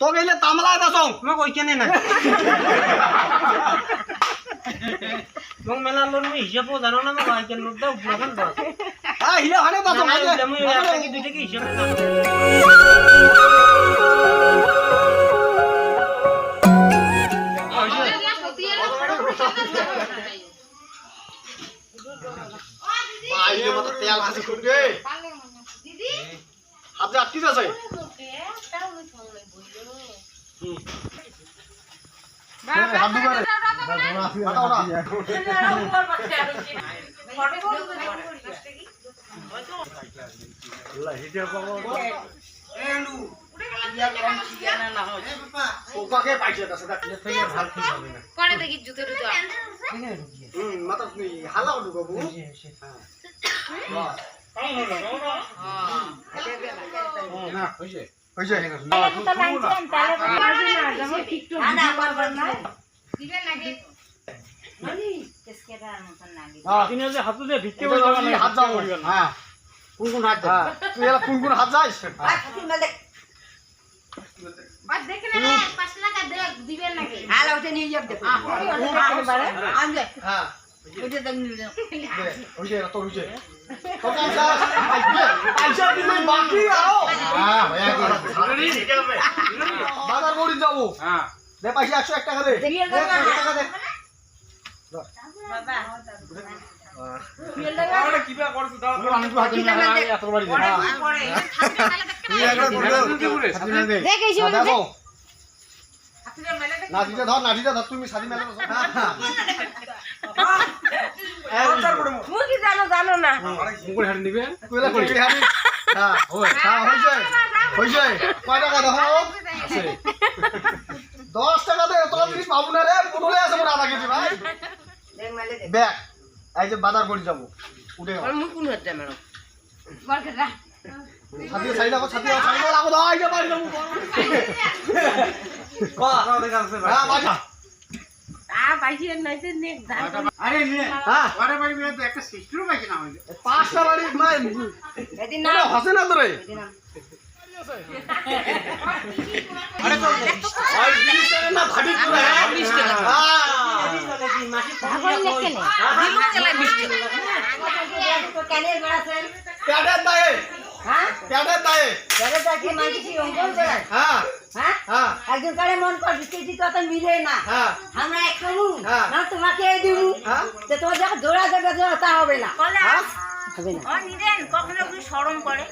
তো গেলে তামলা দাসং মই কই কেনে না মং মেলা লোন মই হিসাব জানো না মই কেন নোট দাও লাগান দাও হিলে হানে দাসং মই একটা কি দুইটা কি হিসাব আইলে মত তেল আছে খুঁড়ে দিদি আপনি আটকি আছে হাত দুবারে বাটা আল্লাহ হিডিয়া পাবো এলু ইয়া কম ঠিকানা না হয় ওকাকে পাইছে কাছে দেখলে ফেলে ভাল ঠিক হবে না কোনে দেখি জুতো জুতো মাথা তুই হালা ঢুকাবো না হইছে হইছে বাজার করে যাবো দে পয়সা 101 টাকা দে টাকা দে বাবা কিবা করছ দাও আমি তো হাতে না এত বাড়ি দে তুই একটা দে দেখিস দেখো নাটিটা ধর তুমি সাদি মেলা মুখি জানো না মুকুল হাড়ি নিবে কইলা কই হাড়ি হ্যাঁ হইছে কয় টাকা দেখো আছে 10 টাকা দে তোরা জিনিস পাবো না রে পুরোলে আছে মোর আধা কেজি ভাই দেখ মেলে দে ব্যাগ এই যে বাজার করে যাব উঠে আর মুখ কোন হচ্ছে ম্যাডাম বরকটা ছাতি সাইডা লাগো দাও আইটা পারি যাবো কো দেখা আছে ভাই হ্যাঁ বাজা বাইরে নাইতে নেক দান আরে নে হ্যাঁ ওরে বাড়ি মেয়ে তো একটা সিস্টেম পাইছে না হইছে পাঁচটা বাড়ি মাই এদিন না হসে না তোরে আরে তো ওই 20 টাকা না ভাবি পুরো 20 টাকা হ্যাঁ 20 টাকা কি মাসি ভাগই লেখে নে দিলু কেলা 20 টাকা তো কেনে গড়াছেন প্যাডের দায়ে হ্যাঁ প্যাডের দায়ে কি মাইকি কি অঙ্কল দেয় হ্যাঁ হ্যাঁ হ্যাঁ একজন করে মন কর বিস্কিট কথা মিলে না হ্যাঁ আমরা এক খাবো না তোমাকে দেব হ্যাঁ তে তোমার যখন জোড়া তা হবে না হবে না ও নিদেন কখনো কি শরম করে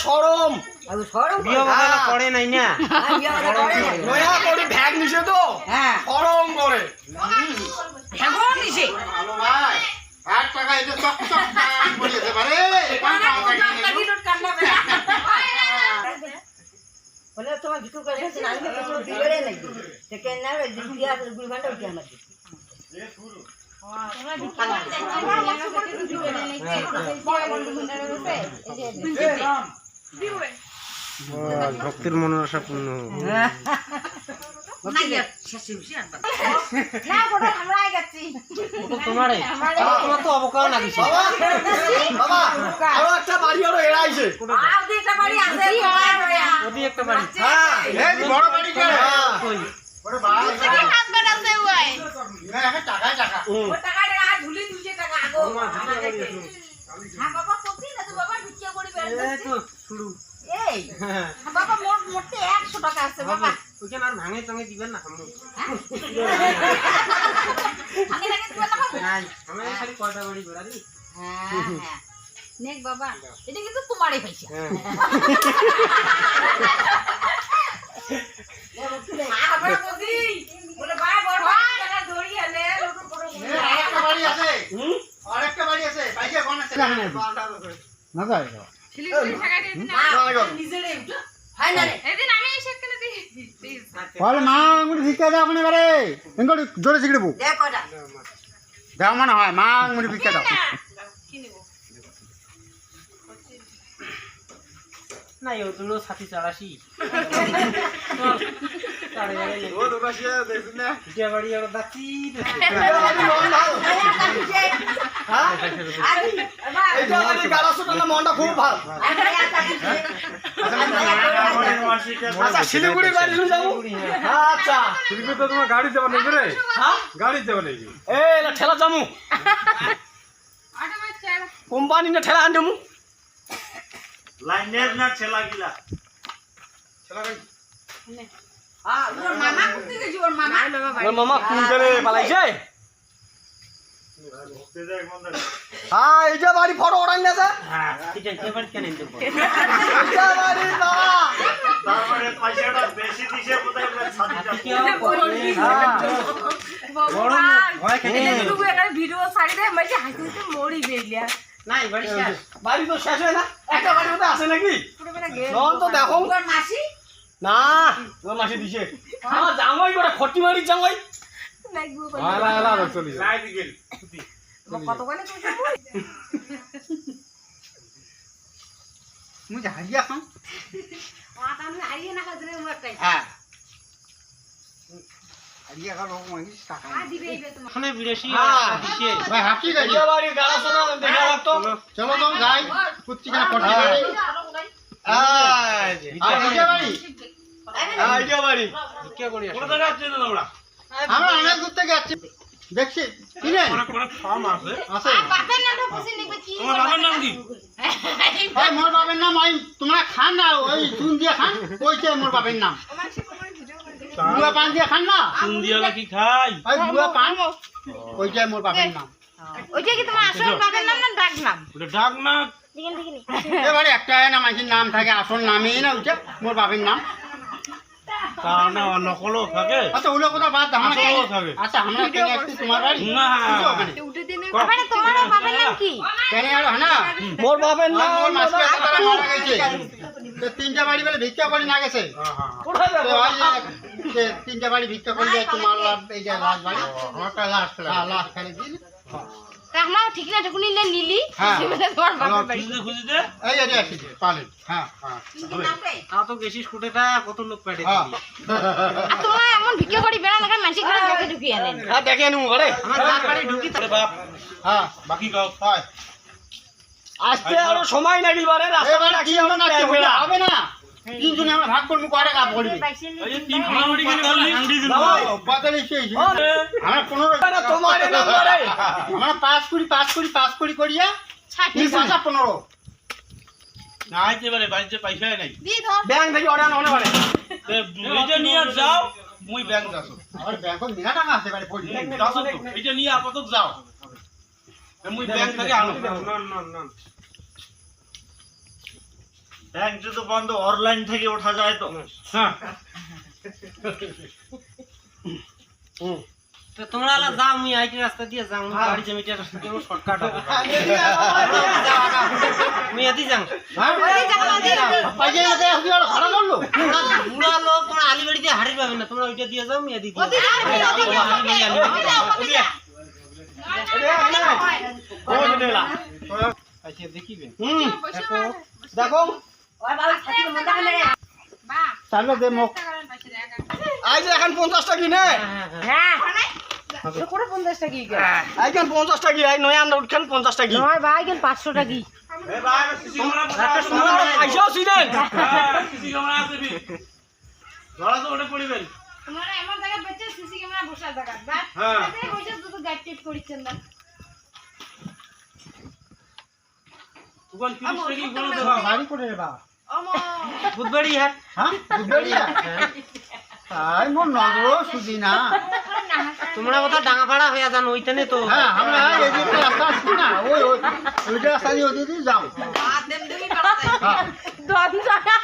শরম আর শরম বিয়ে বাবা করে নাই না বিয়ে বাবা করে নয়া করে ভ্যাগ নিছে তো হ্যাঁ শরম করে ভ্যাগও নিছে ভালো ভাই 8 টাকা এটা চক বলেতে পারে বলে তোমার ভিতর কাছে না আমি তো দিলে নাই তে কেন না দিয়া গুল ভান্ডা উঠে আমার এ শুরু ভক্তির মনোরসা পূর্ণ তোমার তো অবকাশ লাগিছে একটা বাড়ি আরো এড়াইছে একটা বাড়ি হ্যাঁ বড় বাড়ি বড় বাড়ি হাত বাড়াছে ওই না একটা টাকা ও টাকা ঝুলি 200 টাকা আগো হ্যাঁ বাবা কপি না তো বাবা ভিক্ষা করি বেড়াচ্ছে তো শুরু এই বাবা মোটে 100 টাকা আছে বাবা ওকে আর ভাঙে টঙে দিবেন না আমরা ভাঙে লাগে দিবেন না বাবা না আমি খালি কয়টা বাড়ি ঘোরালি হ্যাঁ হ্যাঁ নেক বাবা এটা কিন্তু তোমারই পয়সা আবার বলি বলে ভাই বড় টাকা ধরি আলে লোক বড় আরেকটা বাড়ি আছে আরেকটা বাড়ি আছে পয়সা কোন আছে না যায় ছিলি টাকা দিয়ে দিন না নিজে রে হয় না রে এদিন আমি সেখানে দিই বল মা মুড়ি ভিক্ষা দাও কোনে বারে এঙ্গড়ি জোরে শিখড়বো দে কয়টা দাও মানে হয় মা মুড়ি ভিক্ষা দাও কি নেব না এই দুটো সাথী চালাসি ও দোকাশে দেখুন না ভিক্ষা বাড়ি আর দাচি হ্যাঁ এই তো আমাদের গারাসটা না মনটা খুব ভালো আচ্ছা শিলিগুড়ি গাড়ি শুনে যাবো আচ্ছা শিলিগুড়ি তো তোমার গাড়ি যাবে নাকি রে? হ্যাঁ গাড়ি যাবে নাকি? এই না ঠেলা যামু কোম্পানি না ঠেলা আনমু লাইনের না ছেলা গিলা ওর মামা কুইন্টালে পালাইছে হ্যাঁ এই যে বাড়ি ফটো ওড়াই না স্যার এইটা বাড়ি বাবা তারপরে পয়সাটা বেশি দিছে কোথায় ভিডিও ছাড়ি দেয় মাঝে হাসি হাসি মরি বেরিয়া বাড়ি তো শেষ হয় না একটা বাড়ির মধ্যে আছে নাকি নন তো দেখো মাসি না ওর মাসি দিছে আমার জামাই করে খটি মারি জামাই আলা আলা চলি যা। কতখানি মুই হারিয়া খাম হারিয়ে না খাজরে একটাই হ্যাঁ হারিয়া খাম মই টাকা দিবে এইবে তোমার শুনে বিদেশি হ্যাঁ। দিছে ভাই হাকি গাই এই বাড়ি গাড়া শোনা দেখা লাগতো চলো তো যাই কুত্তি কেন করতে পারি আর এই বাড়ি এই যে বাড়ি কে করি কোন জায়গা আছে না তোমরা আমরা অনেক দূর থেকে যাচ্ছি দেখছি কি রে অনেক ফার্ম আছে আছে বাপের নামটা বুঝি নিবে কি তোমার বাবার নাম কি ভাই মোর বাবার নাম ওই তোমরা খান না ওই চুন দিয়ে খান কইছে মোর বাবার নাম বুয়া পান দিয়ে খান না সুন্দিয়ালা কি খাই ওই বুয়া পান কইছে মোর বাবার নাম ওইটা কি তোমার আসল বাপের নাম না ডাক নাম ওটা ডাক না এবারে একটা না মাঝির নাম থাকে আসল নামই না ওইটা মোর বাবার নাম তার না নকলও থাকে আচ্ছা ওগুলো কথা বাদ দাও আমরা আসলও থাকে আচ্ছা আমরা কেন আসছি তোমার বাড়ি না মানে তোমার বাপের নাম কি কেন আর না মোর বাপের নাম মোর মাসি তারা মারা গেছে তো তিনটা বাড়ি বলে ভিক্ষা করে না গেছে কোথায় তো যাবো ওই যে তিনটা বাড়ি ভিক্ষা করলে তোমার এই যে লাশ বাড়ি আমারটা লাশ লাশ ফেলে দিন তা আমার ঠিক না টুকুনি নিলি হ্যাঁ। সেটা তোমার বাপের বাড়ি খুঁজতে খুঁজতে এই যে আসি পালেন হ্যাঁ হ্যাঁ হ্যাঁ আর তোমরা এমন ভিক্ষা করি বেড়া না মানসিক করে দেখে ঢুকি আনেন হ্যাঁ দেখে আনমু ঘরে আরে বাপ হ্যাঁ বাকি গাও হয় আসতে আরো সময় লাগিল বারে রাস্তা এবারে কি হবে না হবে না তিনজনে আমরা ভাগ করবো কয়টা কাপ করবি এই যে তিন ফাড়ি কেন করলি হান্ডি দিন পঁয়তাল্লিশ চেয়েছি আমরা 15 তোমার নাম বারে আমরা পাঁচ কুড়ি করিয়া 15 না আইতে পারে বাড়িতে পয়সা নাই দি ধর ব্যাংক থেকে অর্ডার হনে পারে এইটা নিয়ে যাও মুই ব্যাংক যাসো আমার ব্যাংকে মেলা টাকা আছে বাড়ি পড়ি যাসো তো এইটা নিয়ে আপাতত যাও মুই ব্যাংক থেকে আনো ব্যাংক যদি বন্ধ অনলাইন থেকে ওঠা যায় তো হ্যাঁ তো তোমরা যাও আমি আইটি রাস্তা দিয়ে যাও গাড়ি জমিটা রাস্তা দিয়ে শর্টকাট হবে আমি এদি যাও পাইয়ে দে হুইয়া ভাড়া করলো বুড়া লোক তোমরা আলিবাড়ি দিয়ে হাড়ি পাবে না তোমরা ওইটা দিয়ে যাও আমি এদি দিয়ে আচ্ছা দেখিবে দেখো তাহলে দে মুখ আই যে এখন 50 টাকা কিনে হ্যাঁ করে 50 টাকা কি আইখান 50 টাকা আই নয় আন্ডা উঠখান 50 টাকা নয় ভাই কেন 500 টাকা এ ভাই সিসি ক্যামেরা তোমরা পয়সাও ছিলেন সিসি ক্যামেরা আছে বি ধরা তো ওটা পড়িবেন তোমার এমন জায়গা বেচে সিসি ক্যামেরা বসার জায়গা বাস হ্যাঁ এই পয়সা দুটো গাইড টিপ করিছেন না ওখান 30 টাকা কোন দেবা বাড়ি করে রে বাবা ওমা বুধবাড়ি হাট হ্যাঁ বুঝলিয়া আই মোর নজর সুজি না তোমরা কথা ডাঙাপাড়া হইয়া যান ওইখানে তো হ্যাঁ আমরা এই যে রাস্তা আছে না ওই ওইটা রাস্তা দিয়ে ওই দিয়ে যাও হ্যাঁ দন জায়গা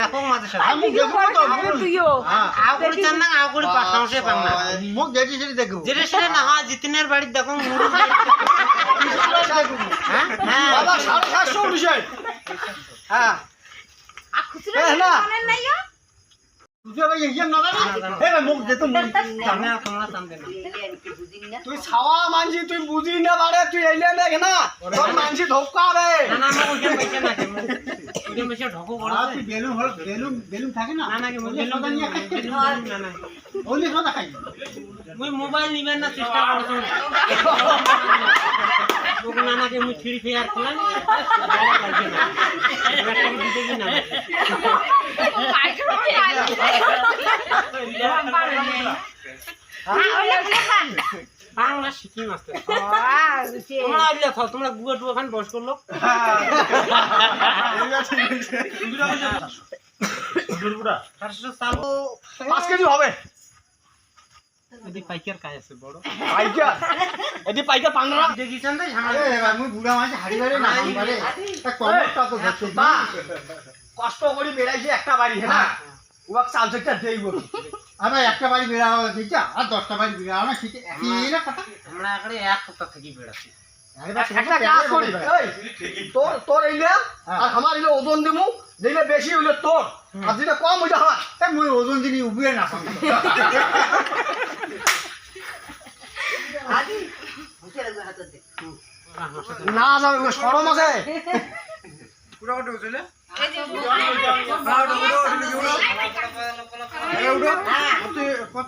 দেখো মাঝে সাথে আমি দেখব তো তুইও হ্যাঁ আও করে চান না আও করে পাঠাওছে পাং না মুখ দেখি সেটা দেখব যেটা সেটা না হয় জিতনের বাড়ি দেখো মুরু হ্যাঁ হ্যাঁ বাবা 750 উঠছে হ্যাঁ আর খুচরা এ না। মানেন নাই তুই ভাই এই না জানি এ মুখ দে তো মুখ জানে তোমরা জানবে না তুই ছাওয়া মানছি তুই বুঝি না বারে তুই আইলে দেখ না তোর মানছি ধোকা রে না না আমার ওইটা পয়সা না কেন ওইটা পয়সা ঢকো আর পড়ছে তুই বেলুন থাকে না না না কি ওই কথা নিয়ে খাই না না ওই কথা খাই মুই মোবাইল নিবেন না চেষ্টা করছো তোকে নানাকে আমি ফ্রি ফায়ার খেলাম বাংলা শিখি মাস্টার তোমরা আইলে থাও তোমরা গুয়া টুয়া খান বস করলো 5 কেজি হবে এদি পাইকার কাজ আছে বড় পাইকার পাংরা দেখিছেন তাই আমি বুড়া মাছ হাড়ি বাড়ি না বাড়ি তা কমটা তো ধরতে কষ্ট করে বেড়াইছে একটা বাড়ি হ্যাঁ ওয়াক চাল থেকে দেইব আবার একটা বাড়ি বেড়াও দেখছি আর 10টা বাড়ি বেড়াও না ঠিক একই না কথা আমরা এখানে এক সপ্তাহ থেকে বেড়াচ্ছি একটা কাজ করি এই তোর এইলে আর আমার এইলে ওজন দিমু যেইলে বেশি হইলে তোর আর যেটা কম হইলে হয় তা মই ওজন দিনি উবিয়ে না পাবো না যাবে শরম আছে কত